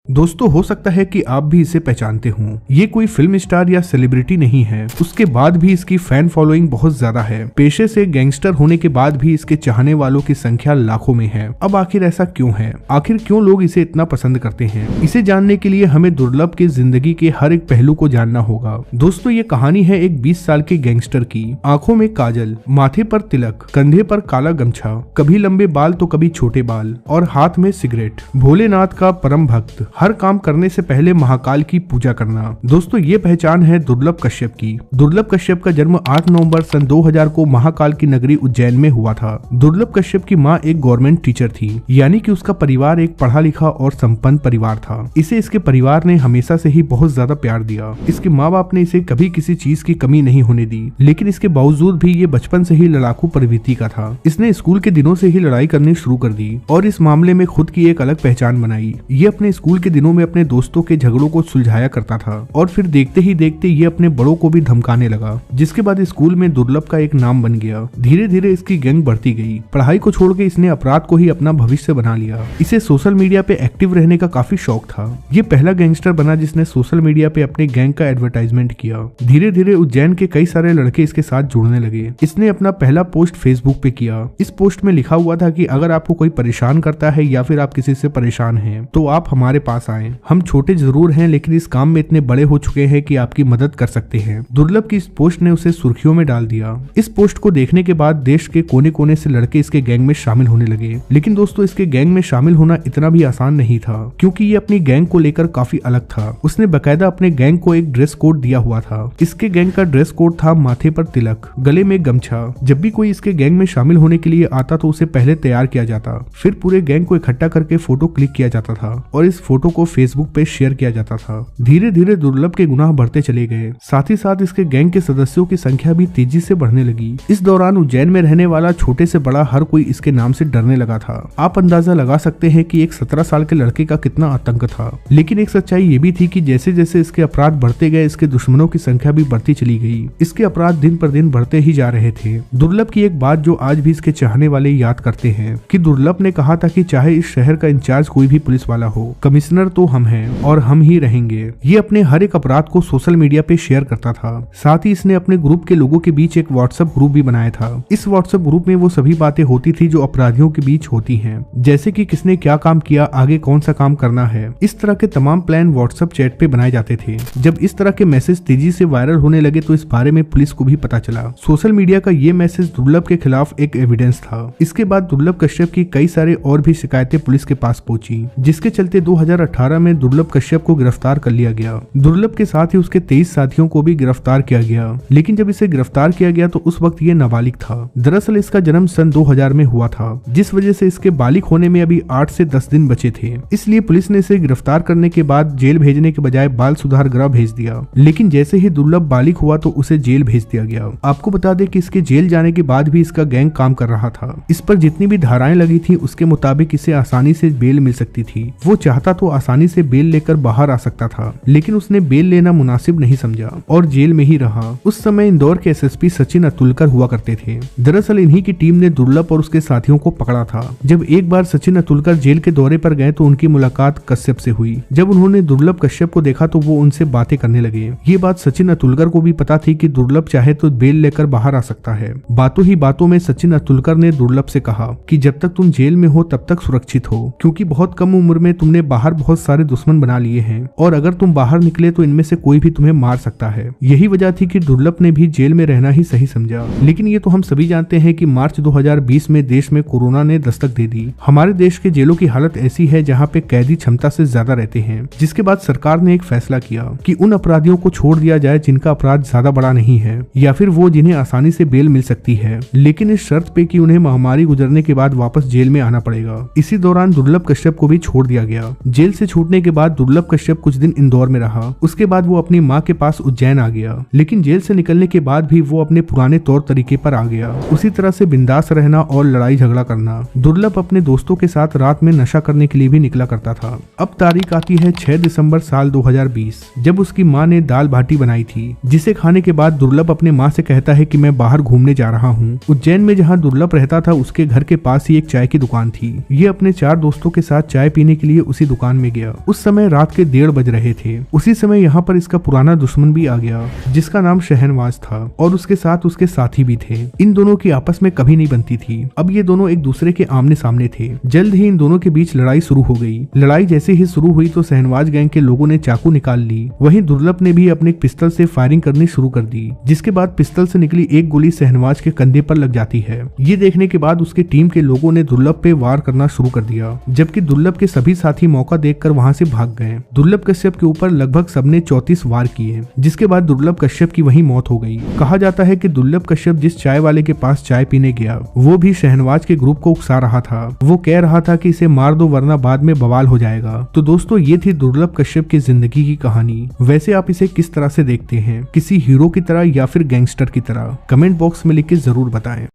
दोस्तों हो सकता है कि आप भी इसे पहचानते हों। ये कोई फिल्म स्टार या सेलिब्रिटी नहीं है, उसके बाद भी इसकी फैन फॉलोइंग बहुत ज्यादा है। पेशे से गैंगस्टर होने के बाद भी इसके चाहने वालों की संख्या लाखों में है। अब आखिर ऐसा क्यों है? आखिर क्यों लोग इसे इतना पसंद करते हैं? इसे जानने के लिए हमें दुर्लभ की जिंदगी के हर एक पहलू को जानना होगा। दोस्तों ये कहानी है एक 20 साल के गैंगस्टर की। आंखों में काजल, माथे पर तिलक, कंधे पर काला गमछा, कभी लंबे बाल तो कभी छोटे बाल और हाथ में सिगरेट। भोलेनाथ का परम भक्त, हर काम करने से पहले महाकाल की पूजा करना। दोस्तों ये पहचान है दुर्लभ कश्यप की। दुर्लभ कश्यप का जन्म 8 नवंबर सन 2000 को महाकाल की नगरी उज्जैन में हुआ था। दुर्लभ कश्यप की मां एक गवर्नमेंट टीचर थी, यानी कि उसका परिवार एक पढ़ा लिखा और संपन्न परिवार था। इसे इसके परिवार ने हमेशा से ही बहुत ज्यादा प्यार दिया। इसके माँ बाप ने इसे कभी किसी चीज की कमी नहीं होने दी, लेकिन इसके बावजूद भी ये बचपन से ही लड़ाकू प्रवृत्ति का था। इसने स्कूल के दिनों से ही लड़ाई करनी शुरू कर दी और इस मामले में खुद की एक अलग पहचान बनाई। ये अपने स्कूल के दिनों में अपने दोस्तों के झगड़ों को सुलझाया करता था और फिर देखते ही देखते ये अपने बड़ों को भी धमकाने लगा, जिसके बाद स्कूल में दुर्लभ का एक नाम बन गया। धीरे धीरे इसकी गैंग बढ़ती गई। पढ़ाई को छोड़ के इसने अपराध को ही अपना भविष्य बना लिया। इसे सोशल मीडिया पे एक्टिव रहने का काफी शौक था। ये पहला गैंगस्टर बना जिसने सोशल मीडिया पे अपने गैंग का एडवर्टाइजमेंट किया। धीरे धीरे उज्जैन के कई सारे लड़के इसके साथ जुड़ने लगे। इसने अपना पहला पोस्ट फेसबुक पे किया। इस पोस्ट में लिखा हुआ था कि अगर आपको कोई परेशान करता है या फिर आप किसी से परेशान हैं, तो आप हमारे पास आएं। हम छोटे जरूर हैं, लेकिन इस काम में इतने बड़े हो चुके हैं कि आपकी मदद कर सकते हैं। दुर्लभ की इस पोस्ट ने उसे सुर्खियों में डाल दिया। इस पोस्ट को देखने के बाद देश के कोने कोने से लड़के इसके गैंग में शामिल होने लगे। लेकिन दोस्तों इसके गैंग में शामिल होना इतना भी आसान नहीं था, क्योंकि ये अपनी गैंग को लेकर काफी अलग था। उसने बकायदा अपने गैंग को एक ड्रेस कोड दिया हुआ था। इसके गैंग का ड्रेस कोड था माथे पर तिलक, गले में गमछा। जब भी कोई इसके गैंग में शामिल होने के लिए आता तो उसे पहले तैयार किया जाता, फिर पूरे गैंग को इकट्ठा करके फोटो क्लिक किया जाता था और इस फोटो को फेसबुक पे शेयर किया जाता था। धीरे धीरे दुर्लभ के गुनाह बढ़ते चले गए। साथ ही साथ इसके गैंग के सदस्यों की संख्या भी तेजी से बढ़ने लगी। इस दौरान उज्जैन में रहने वाला छोटे से बड़ा हर कोई इसके नाम से डरने लगा था। आप अंदाजा लगा सकते हैं कि एक 17 साल के लड़के का कितना आतंक था। लेकिन एक सच्चाई ये भी थी कि जैसे जैसे इसके अपराध बढ़ते गए, इसके दुश्मनों की संख्या भी बढ़ती चली गई। इसके अपराध दिन पर दिन बढ़ते ही जा रहे थे। दुर्लभ की एक बात जो आज भी इसके चाहने वाले याद करते हैं कि दुर्लभ ने कहा था कि चाहे इस शहर का इंचार्ज कोई भी पुलिस वाला हो, कमिश्नर तो हम हैं और हम ही रहेंगे। ये अपने हर एक अपराध को सोशल मीडिया पे शेयर करता था। साथ ही इसने अपने ग्रुप के लोगों के बीच एक व्हाट्सएप ग्रुप भी बनाया था। इस व्हाट्सएप ग्रुप में वो सभी बातें होती थी जो अपराधियों के बीच होती हैं, जैसे कि किसने क्या काम किया, आगे कौन सा काम करना है। इस तरह के तमाम प्लान व्हाट्सएप चैट पे बनाए जाते थे। जब इस तरह के मैसेज तेजी से वायरल होने लगे तो इस बारे में पुलिस को भी पता चला। सोशल मीडिया का ये मैसेज दुर्लभ के खिलाफ एक एविडेंस था। इसके बाद दुर्लभ कश्यप की कई सारे और भी शिकायतें पुलिस के पास पहुंची, जिसके चलते 2018 में दुर्लभ कश्यप को गिरफ्तार कर लिया गया। दुर्लभ के साथ ही उसके 23 साथियों को भी गिरफ्तार किया गया। लेकिन जब इसे गिरफ्तार किया गया तो उस वक्त ये नाबालिग था। दरअसल इसका जन्म सन 2000 में हुआ था, जिस वजह से इसके बालिग होने में अभी 8 से 10 दिन बचे थे। इसलिए पुलिस ने इसे गिरफ्तार करने के बाद जेल भेजने के बजाय बाल सुधार गृह भेज दिया। लेकिन जैसे ही दुर्लभ बालिग हुआ तो उसे जेल भेज दिया गया। आपको बता दें कि इसके जेल जाने के बाद भी इसका गैंग काम कर रहा था। इस पर जितनी भी धाराएं लगी थी उसके मुताबिक इसे आसानी से बेल मिल सकती थी। वो चाहता तो आसानी से बेल लेकर बाहर आ सकता था, लेकिन उसने बेल लेना मुनासिब नहीं समझा और जेल में ही रहा। उस समय इंदौर के एसएसपी सचिन अतुलकर हुआ करते थे। दरअसल इन्हीं की टीम ने दुर्लभ और उसके साथियों को पकड़ा था। जब एक बार सचिन अतुलकर जेल के दौरे पर गए तो उनकी मुलाकात कश्यप से हुई। जब उन्होंने दुर्लभ कश्यप को देखा तो वो उनसे बातें करने लगे। ये बात सचिन अतुलकर को भी पता थी कि दुर्लभ चाहे तो बेल लेकर बाहर आ सकता है। बातों ही बातों में सचिन अतुलकर ने दुर्लभ से कहा कि जब तक तुम जेल में हो तब तक सुरक्षित हो, क्योंकि बहुत कम उम्र में तुमने बाहर बहुत सारे दुश्मन बना लिए हैं और अगर तुम बाहर निकले तो इनमें से कोई भी तुम्हें मार सकता है। यही वजह थी कि दुर्लभ ने भी जेल में रहना ही सही समझा। लेकिन ये तो हम सभी जानते हैं कि मार्च 2020 में देश में कोरोना ने दस्तक दे दी। हमारे देश के जेलों की हालत ऐसी है जहाँ पे कैदी क्षमता से ज्यादा रहते हैं, जिसके बाद सरकार ने एक फैसला किया कि उन अपराधियों को छोड़ दिया जाए जिनका अपराध ज्यादा बड़ा नहीं है या फिर वो जिन्हें आसानी से बेल मिल सकती है, लेकिन इस शर्त पे कि उन्हें महामारी गुजरने के बाद वापस जेल में आना पड़ेगा। इसी दौरान दुर्लभ कश्यप को भी छोड़ दिया गया। जेल से छूटने के बाद दुर्लभ कश्यप कुछ दिन इंदौर में रहा। उसके बाद वो अपनी माँ के पास उज्जैन आ गया। लेकिन जेल से निकलने के बाद भी वो अपने पुराने तौर तरीके पर आ गया, उसी तरह से बिंदास रहना और लड़ाई झगड़ा करना। दुर्लभ अपने दोस्तों के साथ रात में नशा करने के लिए भी निकला करता था। अब तारीख आती है 6 दिसंबर साल 2020, जब उसकी माँ ने दाल बाटी बनाई थी, जिसे खाने के बाद दुर्लभ अपने माँ से कहता है कि मैं बाहर घूमने जा रहा हूँ। उज्जैन में जहाँ दुर्लभ रहता था उसके घर के पास ही एक चाय की दुकान थी। ये अपने 4 दोस्तों के साथ चाय पीने के लिए उसी दुकान में गया। उस समय रात के 1:30 बज रहे थे। उसी समय यहाँ पर इसका पुराना दुश्मन भी आ गया जिसका नाम शहनवाज था और उसके साथ उसके साथी भी थे। इन दोनों की आपस में कभी नहीं बनती थी। अब ये दोनों एक दूसरे के आमने सामने थे। जल्द ही इन दोनों के बीच लड़ाई शुरू हो गई। लड़ाई जैसे ही शुरू हुई तो शहनवाज गैंग के लोगों ने चाकू निकाल ली। वहीं दुर्लभ ने भी अपने पिस्टल से फायरिंग करनी शुरू कर दी, जिसके बाद पिस्टल से निकली एक गोली शहनवाज के कंधे पर लग जाती है। ये देखने के बाद उसके टीम के लोगों ने दुर्लभ पे वार करना शुरू कर दिया, जबकि दुर्लभ के सभी साथी मौका देखकर वहां से भाग गए। दुर्लभ कश्यप के ऊपर लगभग सबने 34 वार किए, जिसके बाद दुर्लभ कश्यप की वहीं मौत हो गई। कहा जाता है कि दुर्लभ कश्यप जिस चाय वाले के पास चाय पीने गया वो भी शहनवाज के ग्रुप को उकसा रहा था। वो कह रहा था कि इसे मार दो वरना बाद में बवाल हो जाएगा। तो दोस्तों ये थी दुर्लभ कश्यप की जिंदगी की कहानी। वैसे आप इसे किस तरह से देखते हैं, किसी हीरो की तरह या फिर गैंगस्टर की तरह? कमेंट बॉक्स में लिख के जरूर बताएं।